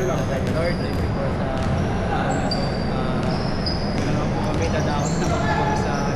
Lord, thank you po sa araw na to. Wala naman po kami dadakot na magpapag sa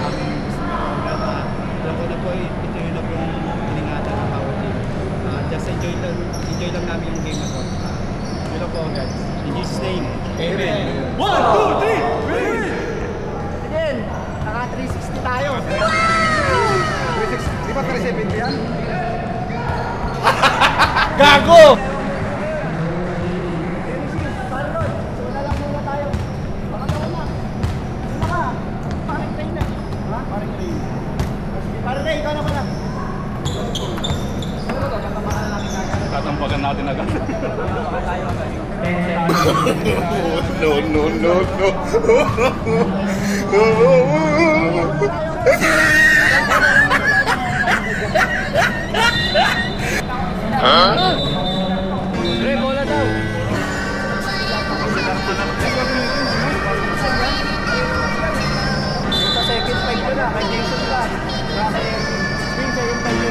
aming gusto na program. Alam ko na po, ito yun na po yung iningatan ng power team. Just enjoy lang namin yung game na po. Yun lang po, guys. In Jesus' name, Amen. 1, 2, 3, ready! Again, naka 360 tayo. 360, di ba 370 yan? Gago! Tatampagan natin agad. No, no, no, no. Huh? Pre, bola daw. Sa second fight ko na, kay Jason lang. Kaya Spring sa yung tayo.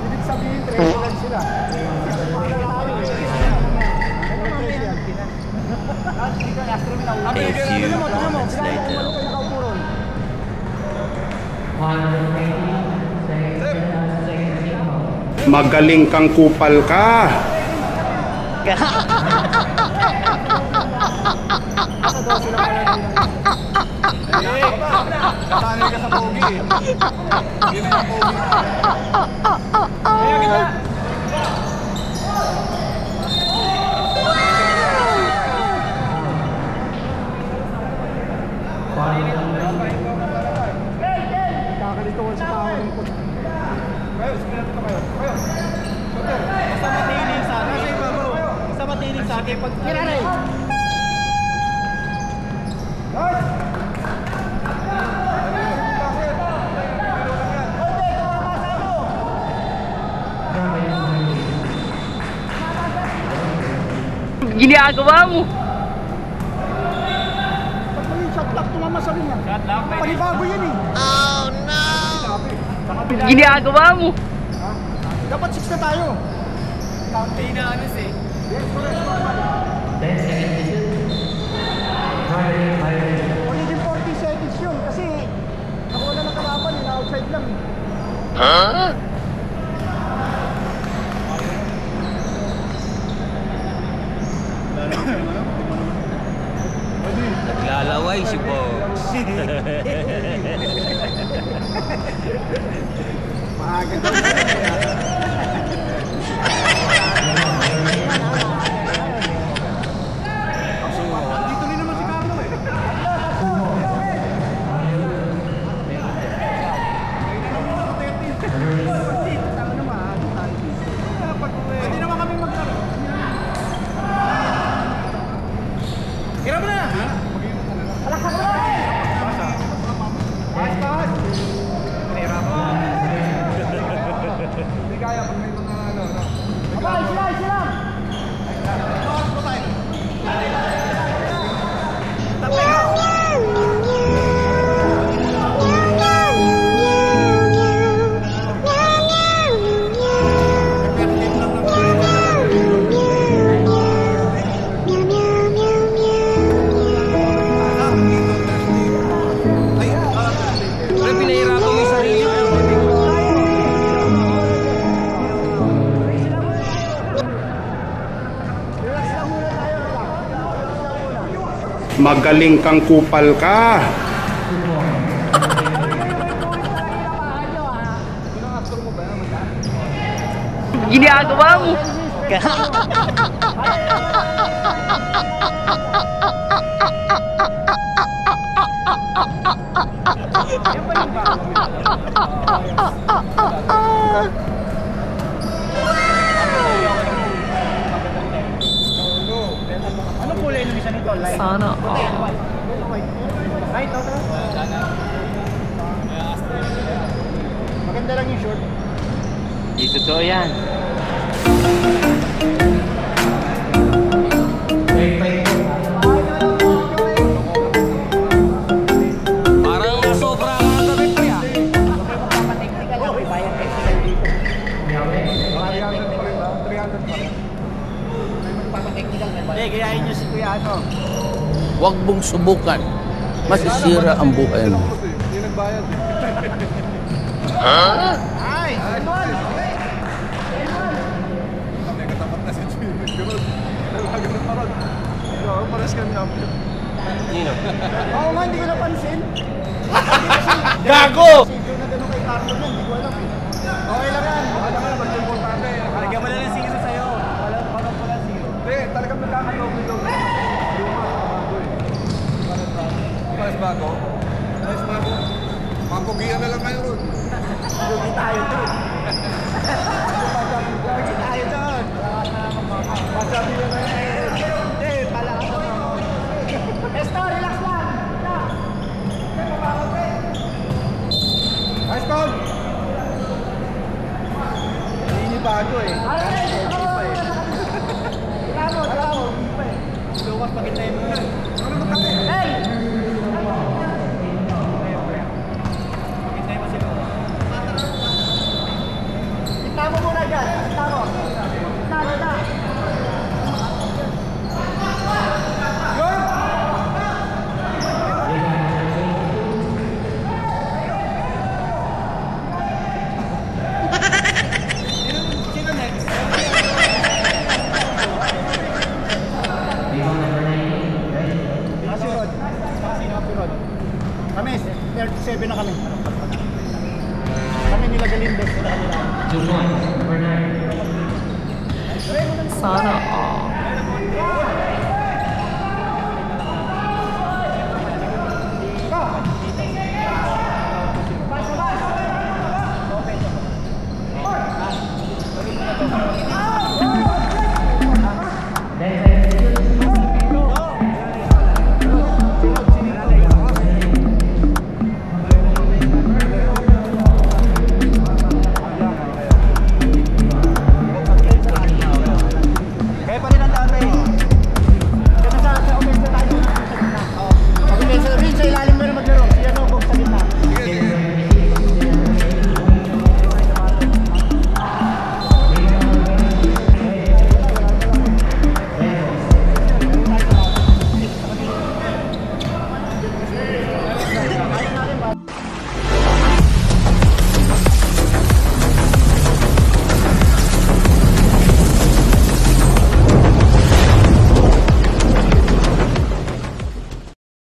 Ibig sabihin, treasurer sila. A few moments later. Magaling kang kupal ka. Kasanay ka sa pogi. Hindi na yung pogi. Kaya kita. Kakalito ko sa tao ng puto. Kayo, sige natin kayo. Kayo. Basta matinig sa akin. Basta matinig sa akin. Pag Kiraray! Guys! Ginagawa mo? Pag may shot lock, tumama sa rin yan. Panibago yan eh. Oh no! Ginagawa mo? Dapat 6 na tayo. hindi na anos eh. Only din 40 seconds yun kasi nakuha na ng kalaban eh, outside lang eh. Huh? Ready? Naglalaway si Boss. Maaga daw. Dito rin naman si Carlo eh. Pwede naman kami maglaro. Hirap na! Pas! Hirap mo. Hindi kaya pag may mga ano. Sila! Pero pinahirapan mo yung sarili mo. Magaling kang kupal ka. Ginagawa mo. Anong kulay ng isa nito? Light? Sana Light, ito? Maganda lang yung short. Di totoo yan. Parang nasobra ka na kami pre ah. Technical lang, may bayang extra dito. 300 pa rin. Papatechnical, may bayang. Hindi, gayahin nyo si Kuya ano. Huwag mong subukan. Masisira ang buhay mo. Hindi nagbayad eh. Ay! Idol! Kami katapat na si Jimmy. Ganun. Talaga na parang. Oo, pares kami upload. Nino? Oo nga, hindi ko napansin. Gago! Kasi doon na gano'n kay Carlo yan, hindi ko alam eh. Okay lang yan. Baka naman, mas importante. Lagyan mo na lang zero sa'yo. Walang pala zero. Hindi, talagang nagkakalobi-lobi. Luma, bago eh. Pares bago? Pares bago. Mapugian na lang kayo ron. Lugi tayo doon. Lugi tayo doon. Masabi na na yun. Hindi, palakas na ako. Esto, relax lang. Nice call! Hindi bago eh. Bravo, bravo. Lukas pagkintay mo. Ano ba tayo? Hey! Pagkintay mo si Lukas. Kita mo muna dyan. Kita mo. Kita. Sino next? Si Rod. Si Rod. Kami, 37 na kami. Kami nila Galindes. Sana all.